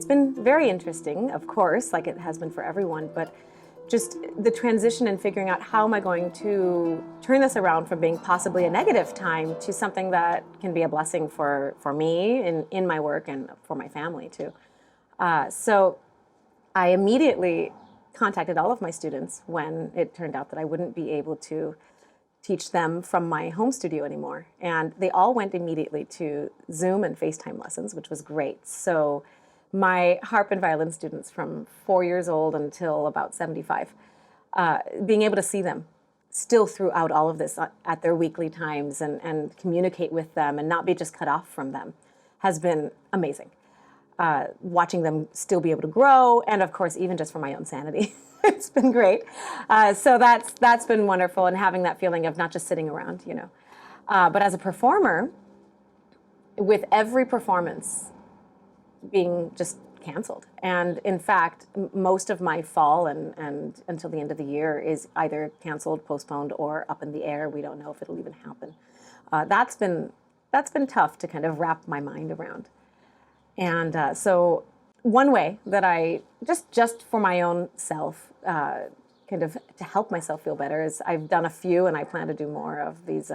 It's been very interesting, of course, like it has been for everyone, but just the transition and figuring out how am I going to turn this around from being possibly a negative time to something that can be a blessing for me in my work and for my family too. So I immediately contacted all of my students when it turned out that I wouldn't be able to teach them from my home studio anymore. And they all went immediately to Zoom and FaceTime lessons, which was great. So my harp and violin students from 4 years old until about 75, being able to see them still throughout all of this at their weekly times and communicate with them and not be just cut off from them has been amazing. Watching them still be able to grow, and of course, even just for my own sanity. It's been great. So that's been wonderful, and having that feeling of not just sitting around, you know. But as a performer, with every performance being just canceled, and in fact, most of my fall and until the end of the year is either canceled, postponed, or up in the air. We don't know if it'll even happen. That's been tough to kind of wrap my mind around. And so one way that I, just for my own self, kind of to help myself feel better is I've done a few, and I plan to do more of these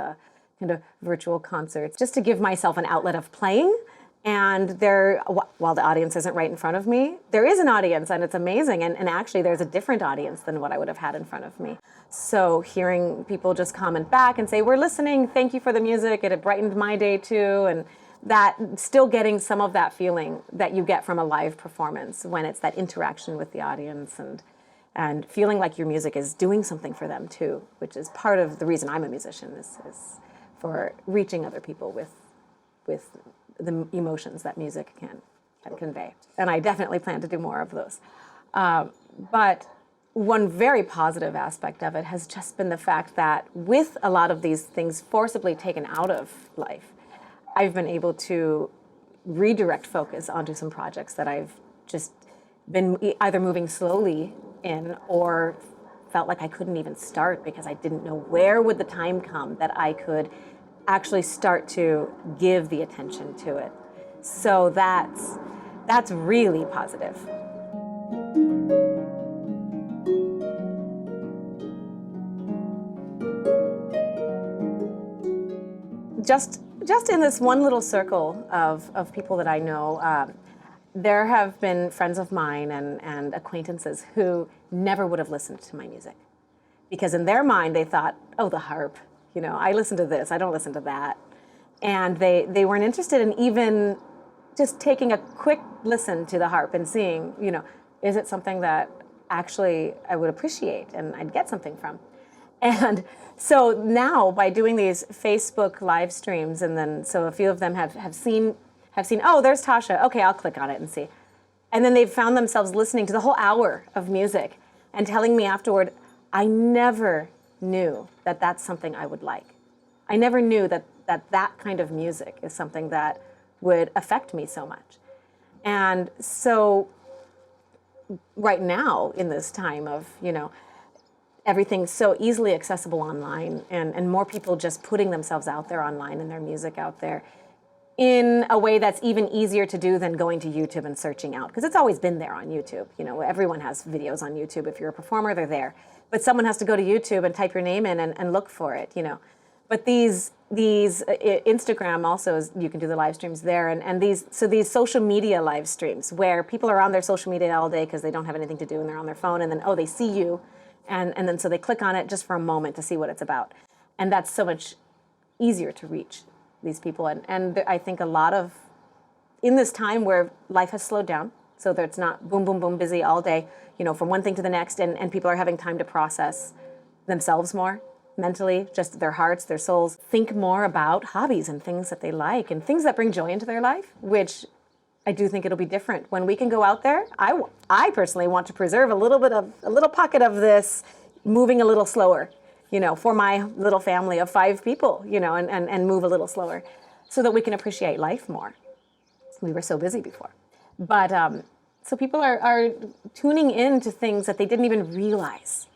kind of virtual concerts, just to give myself an outlet of playing. And there, while the audience isn't right in front of me, there is an audience, and it's amazing. And actually, there's a different audience than what I would have had in front of me. So hearing people just comment back and say, "We're listening, thank you for the music, it brightened my day too," and that still getting some of that feeling that you get from a live performance when it's that interaction with the audience and feeling like your music is doing something for them too, which is part of the reason I'm a musician is for reaching other people with the emotions that music can convey. And I definitely plan to do more of those. But one very positive aspect of it has just been the fact that with a lot of these things forcibly taken out of life, I've been able to redirect focus onto some projects that I've just been either moving slowly in or felt like I couldn't even start because I didn't know where would the time come that I could actually start to give the attention to it. So that's really positive. Just in this one little circle of people that I know, there have been friends of mine and acquaintances who never would have listened to my music. Because in their mind, they thought, oh, the harp, you know, I listen to this, I don't listen to that. And they weren't interested in even just taking a quick listen to the harp and seeing, you know, is it something that actually I would appreciate and I'd get something from. And so now by doing these Facebook live streams, and then so a few of them have seen, oh, there's Tasha. Okay, I'll click on it and see. And then they've found themselves listening to the whole hour of music and telling me afterward, I never knew that that's something I would like. I never knew that kind of music is something that would affect me so much. And so right now in this time of, you know, everything's so easily accessible online and more people just putting themselves out there online and their music out there in a way that's even easier to do than going to YouTube and searching out, because it's always been there on YouTube. You know, everyone has videos on YouTube. If you're a performer, they're there. But someone has to go to YouTube and type your name in and look for it, you know. But these Instagram also, you can do the live streams there, and these social media live streams where people are on their social media all day because they don't have anything to do and they're on their phone, and then, oh, they see you. And then so they click on it just for a moment to see what it's about. And that's so much easier to reach these people. And I think a lot of, in this time where life has slowed down, so that it's not boom, boom, boom, busy all day, you know, from one thing to the next, and people are having time to process themselves more mentally, just their hearts, their souls, think more about hobbies and things that they like and things that bring joy into their life, which I do think it'll be different when we can go out there. I personally want to preserve a little pocket of this moving a little slower, you know, for my little family of 5 people, you know, and move a little slower so that we can appreciate life more. We were so busy before. But so people are tuning in to things that they didn't even realize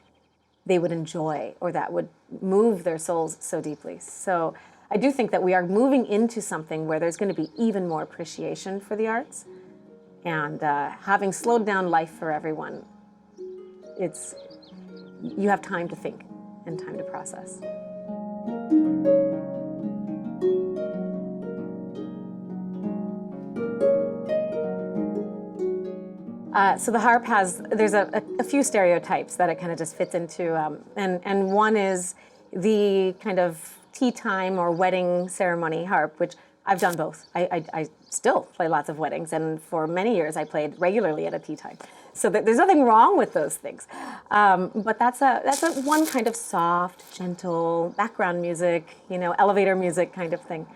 they would enjoy or that would move their souls so deeply. So I do think that we are moving into something where there's going to be even more appreciation for the arts And having slowed down life for everyone, you have time to think and time to process. So the harp there's a few stereotypes that it kind of just fits into, and one is the kind of tea time or wedding ceremony harp, which I've done both. I still play lots of weddings, and for many years I played regularly at a tea time. So there's nothing wrong with those things, but that's a one kind of soft, gentle background music, elevator music kind of thing.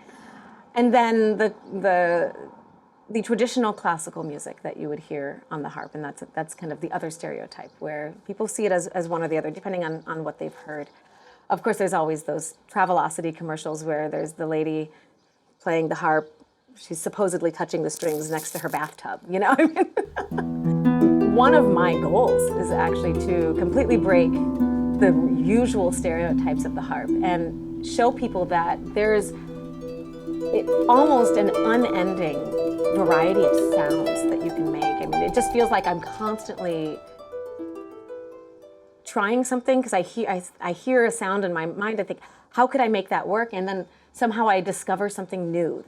And then the traditional classical music that you would hear on the harp, and that's kind of the other stereotype, where people see it as one or the other, depending on what they've heard. Of course, there's always those Travelocity commercials where there's the lady playing the harp, she's supposedly touching the strings next to her bathtub, One of my goals is actually to completely break the usual stereotypes of the harp and show people that there's almost an unending variety of sounds that you can make. I mean, it just feels like I'm constantly trying something, because I hear a sound in my mind. I think, how could I make that work? And then somehow I discover something new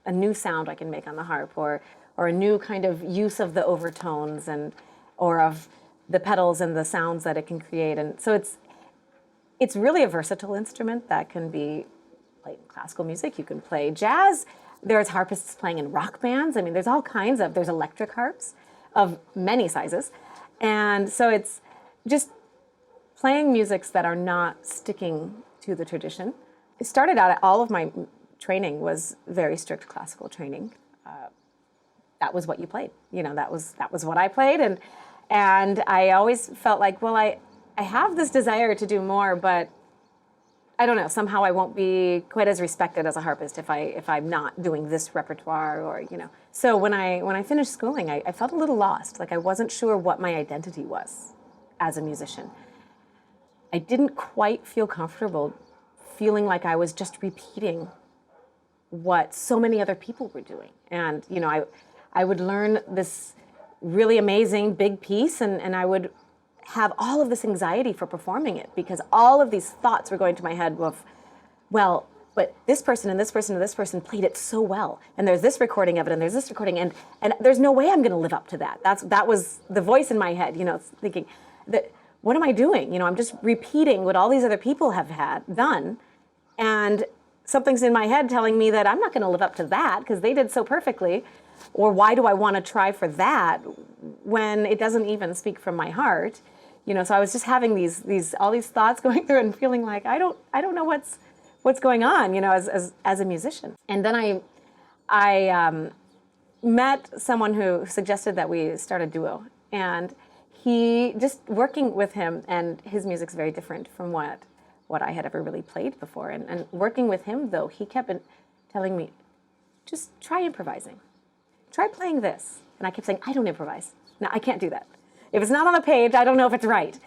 a new sound I can make on the harp, or a new kind of use of the overtones or of the pedals and the sounds that it can create. And so it's really a versatile instrument that can be played in classical music. You can play jazz. There's harpists playing in rock bands. I mean, there's there's electric harps of many sizes. And so it's just playing musics that are not sticking to the tradition. It started out, all of my training was very strict classical training. That was what you played. That was what I played. And I always felt like, well, I have this desire to do more, but I don't know, somehow I won't be quite as respected as a harpist if I'm not doing this repertoire, or. So when I finished schooling, I felt a little lost. Like I wasn't sure what my identity was as a musician. I didn't quite feel comfortable feeling like I was just repeating what so many other people were doing. And I would learn this really amazing big piece, and I would have all of this anxiety for performing it, because all of these thoughts were going to my head of, well, but this person and this person and this person played it so well, and there's this recording of it, and there's this recording, and there's no way I'm going to live up to that. That was the voice in my head, thinking that, what am I doing? I'm just repeating what all these other people have done, and something's in my head telling me that I'm not going to live up to that because they did so perfectly. Or why do I want to try for that when it doesn't even speak from my heart? So I was just having all these thoughts going through and feeling like I don't know what's going on, as a musician. And then I met someone who suggested that we start a duo, and he, just working with him, and his music's very different from what I had ever really played before. And working with him, though, he kept telling me, just try improvising. Try playing this. And I kept saying, I don't improvise. No, I can't do that. If it's not on the page, I don't know if it's right,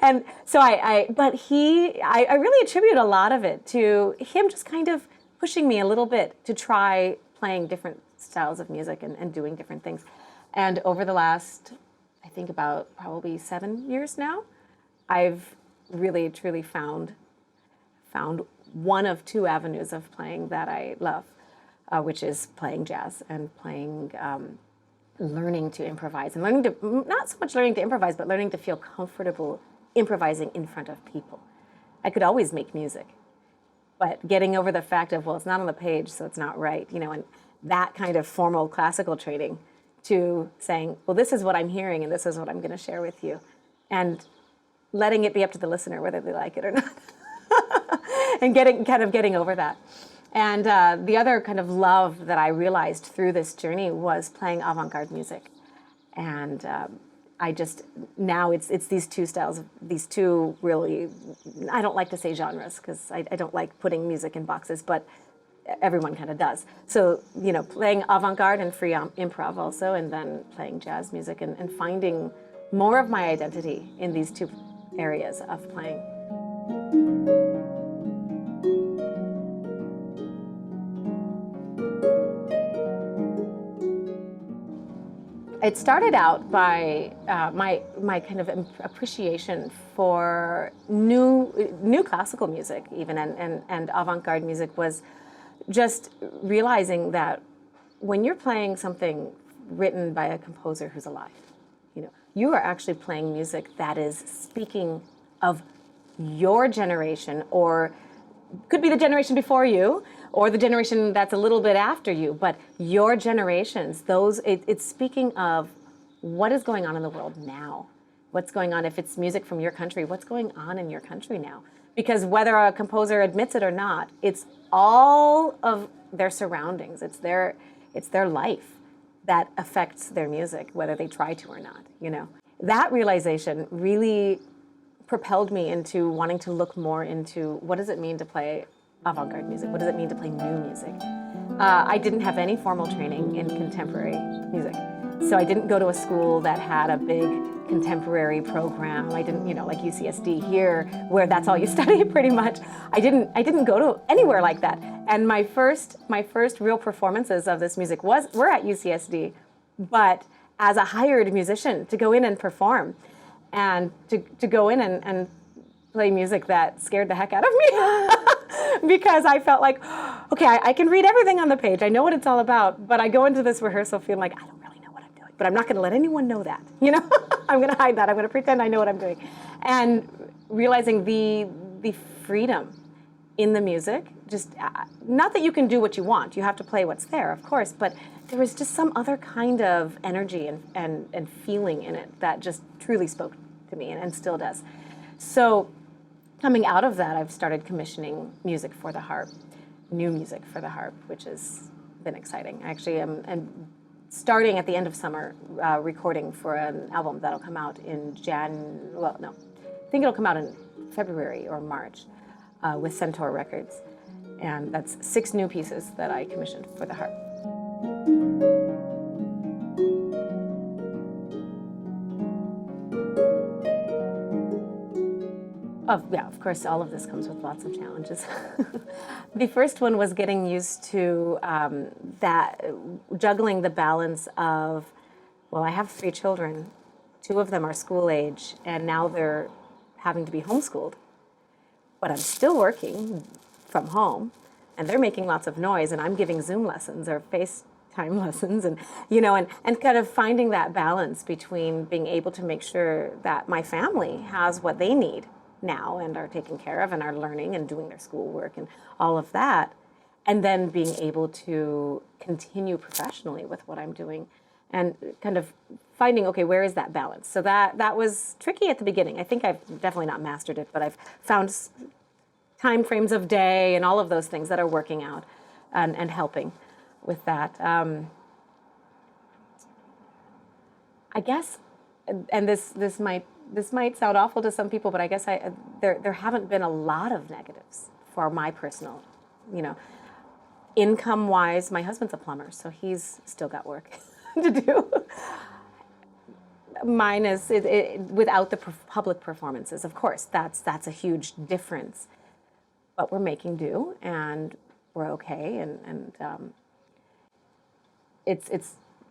And so I really attribute a lot of it to him just kind of pushing me a little bit to try playing different styles of music and doing different things. And over the last, I think about probably 7 years now, I've really, truly found one of two avenues of playing that I love, which is playing jazz and playing, learning to improvise, and not so much learning to improvise, but learning to feel comfortable improvising in front of people. I could always make music, but getting over the fact of, well, it's not on the page, so it's not right, and that kind of formal classical training, to saying, well, this is what I'm hearing, and this is what I'm going to share with you, and letting it be up to the listener whether they like it or not, and getting over that. And the other kind of love that I realized through this journey was playing avant-garde music. And now it's these two styles, these two really, I don't like to say genres because I don't like putting music in boxes, but everyone kind of does. So, playing avant-garde and free improv also, and then playing jazz music and finding more of my identity in these two areas of playing. It started out by my kind of appreciation for new classical music, even and avant-garde music, was just realizing that when you're playing something written by a composer who's alive, you are actually playing music that is speaking of your generation, or could be the generation before you, or the generation that's a little bit after you, but your generations, it's speaking of what is going on in the world now. What's going on, if it's music from your country, what's going on in your country now? Because whether a composer admits it or not, it's all of their surroundings. It's their life that affects their music, whether they try to or not, That realization really propelled me into wanting to look more into what does it mean to play avant-garde music? What does it mean to play new music? I didn't have any formal training in contemporary music. So I didn't go to a school that had a big contemporary program. I didn't, like UCSD here, where that's all you study pretty much. I didn't go to anywhere like that. And my first real performances of this music were at UCSD, but as a hired musician to go in and perform, and to go in and play music that scared the heck out of me. Because I felt like, okay, I can read everything on the page. I know what it's all about, but I go into this rehearsal feeling like, I don't really know what I'm doing, but I'm not going to let anyone know that, I'm going to hide that. I'm going to pretend I know what I'm doing. And realizing the freedom in the music, just not that you can do what you want. You have to play what's there, of course, but there was just some other kind of energy and feeling in it that just truly spoke to me and still does. So coming out of that, I've started commissioning music for the harp, new music for the harp, which has been exciting. Actually, I'm starting at the end of summer recording for an album that'll come out in I think it'll come out in February or March with Centaur Records. And that's 6 new pieces that I commissioned for the harp. Of course, all of this comes with lots of challenges. The first one was getting used to juggling the balance of, I have 3 children. 2 of them are school age, and now they're having to be homeschooled. But I'm still working from home, and they're making lots of noise, and I'm giving Zoom lessons or FaceTime lessons, and and kind of finding that balance between being able to make sure that my family has what they need now and are taken care of and are learning and doing their schoolwork and all of that, and then being able to continue professionally with what I'm doing and kind of finding, okay, where is that balance? So that was tricky at the beginning. I think I've definitely not mastered it, but I've found time frames of day and all of those things that are working out and helping with that. I guess, and this might sound awful to some people, but I guess there haven't been a lot of negatives for my personal, income-wise. My husband's a plumber, so he's still got work to do. Mine is without the public performances. Of course, that's a huge difference. But we're making do, and we're okay. And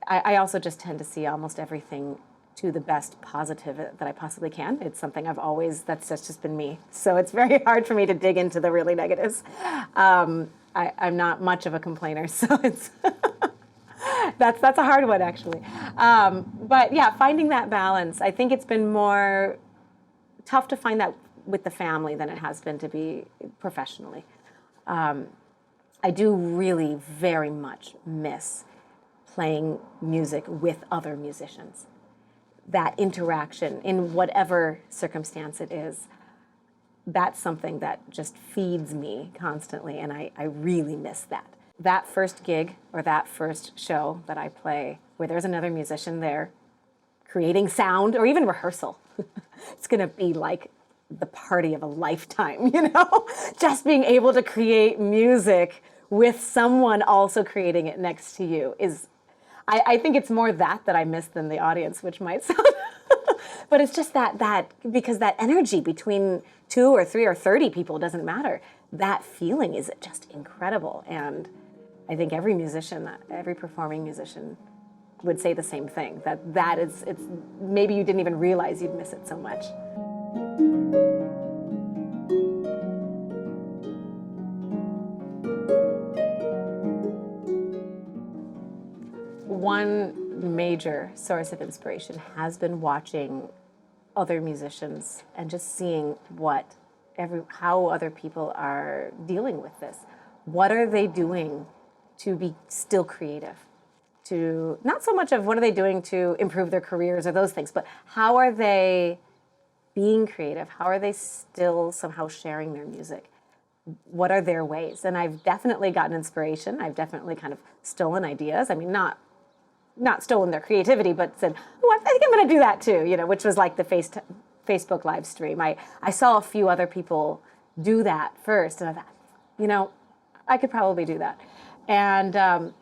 I also just tend to see almost everything to the best positive that I possibly can. It's something that's just been me. So it's very hard for me to dig into the really negatives. I'm not much of a complainer, so it's that's a hard one, actually. But yeah, finding that balance. I think it's been more tough to find that with the family than it has been to be professionally. I do really very much miss playing music with other musicians. That interaction in whatever circumstance it is, that's something that just feeds me constantly, and I really miss that. That first gig or that first show that I play where there's another musician there creating sound or even rehearsal, it's gonna be like the party of a lifetime, Just being able to create music with someone also creating it next to you is, I think it's more that I miss than the audience, which might sound, but it's just that because that energy between 2 or 3 or 30 people doesn't matter. That feeling is just incredible, and I think every performing musician would say the same thing, that it's maybe you didn't even realize you'd miss it so much. One major source of inspiration has been watching other musicians and just seeing how other people are dealing with this. What are they doing to be still creative? To not so much of what are they doing to improve their careers or those things, but how are they being creative? How are they still somehow sharing their music? What are their ways? And I've definitely gotten inspiration. I've definitely kind of stolen ideas. I mean, not stolen their creativity, but said, oh, I think I'm going to do that too, which was like the Facebook live stream. I saw a few other people do that first, and I thought, I could probably do that. And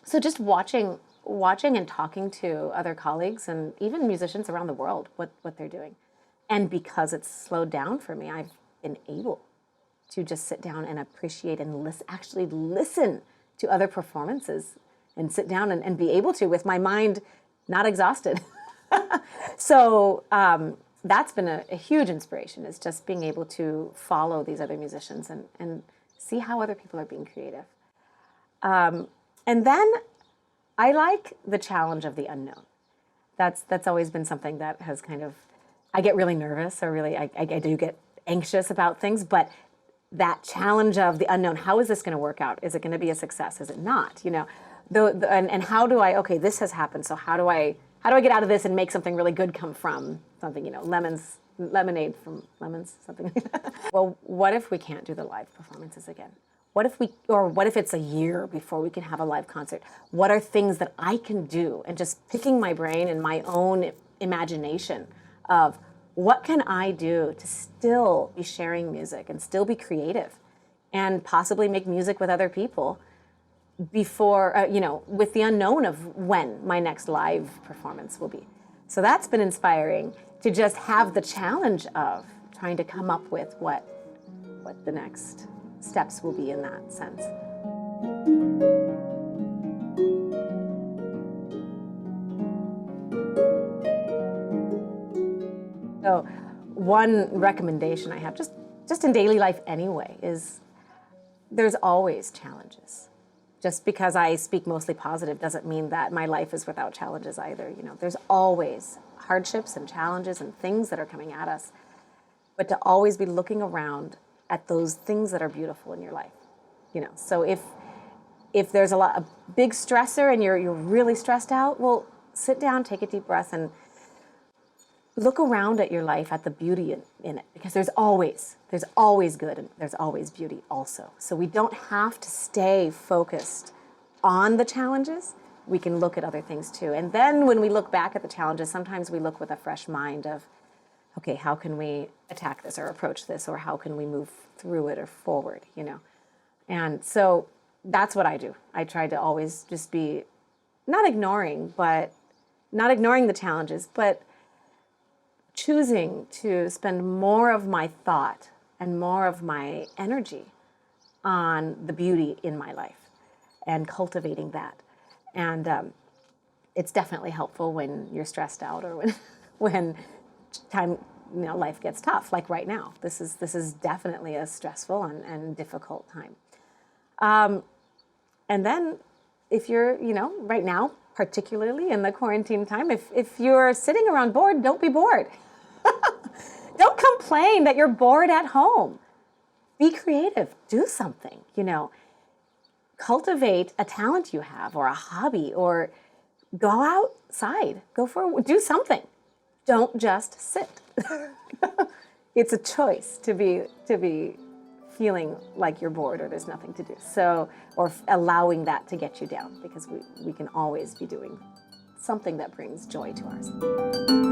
so just watching and talking to other colleagues and even musicians around the world, what they're doing. And because it's slowed down for me, I've been able to just sit down and appreciate and actually listen to other performances and sit down and be able to with my mind not exhausted. So that's been a huge inspiration, is just being able to follow these other musicians and see how other people are being creative. And then I like the challenge of the unknown. That's always been something that has kind of, I get really nervous, or really I do get anxious about things, but that challenge of the unknown, how is this going to work out? Is it going to be a success? Is it not? And how do I, this has happened, so how do I get out of this and make something really good come from something, lemonade from lemons, something like that. Well, what if we can't do the live performances again? What if it's a year before we can have a live concert? What are things that I can do? And just picking my brain and my own imagination of what can I do to still be sharing music and still be creative and possibly make music with other people before, with the unknown of when my next live performance will be. So that's been inspiring, to just have the challenge of trying to come up with what the next steps will be in that sense. So one recommendation I have, just in daily life anyway, is there's always challenges. Just because I speak mostly positive doesn't mean that my life is without challenges either. There's always hardships and challenges and things that are coming at us. But to always be looking around at those things that are beautiful in your life. So if there's a big stressor and you're really stressed out, well, sit down, take a deep breath, and look around at your life, at the beauty in it, because there's always good and there's always beauty also. So we don't have to stay focused on the challenges. We can look at other things too. And then when we look back at the challenges, sometimes we look with a fresh mind of, okay, how can we attack this or approach this, or how can we move through it or forward, And so that's what I do. I try to always just be not ignoring the challenges, but choosing to spend more of my thought and more of my energy on the beauty in my life and cultivating that. And it's definitely helpful when you're stressed out, or when life gets tough, like right now. This is definitely a stressful and difficult time. And then if you're, right now, particularly in the quarantine time, if you're sitting around bored, don't be bored. Don't complain that you're bored at home. Be creative. Do something, Cultivate a talent you have, or a hobby, or go outside. Do something. Don't just sit. It's a choice to be feeling like you're bored or there's nothing to do. So, or allowing that to get you down, because we can always be doing something that brings joy to ours.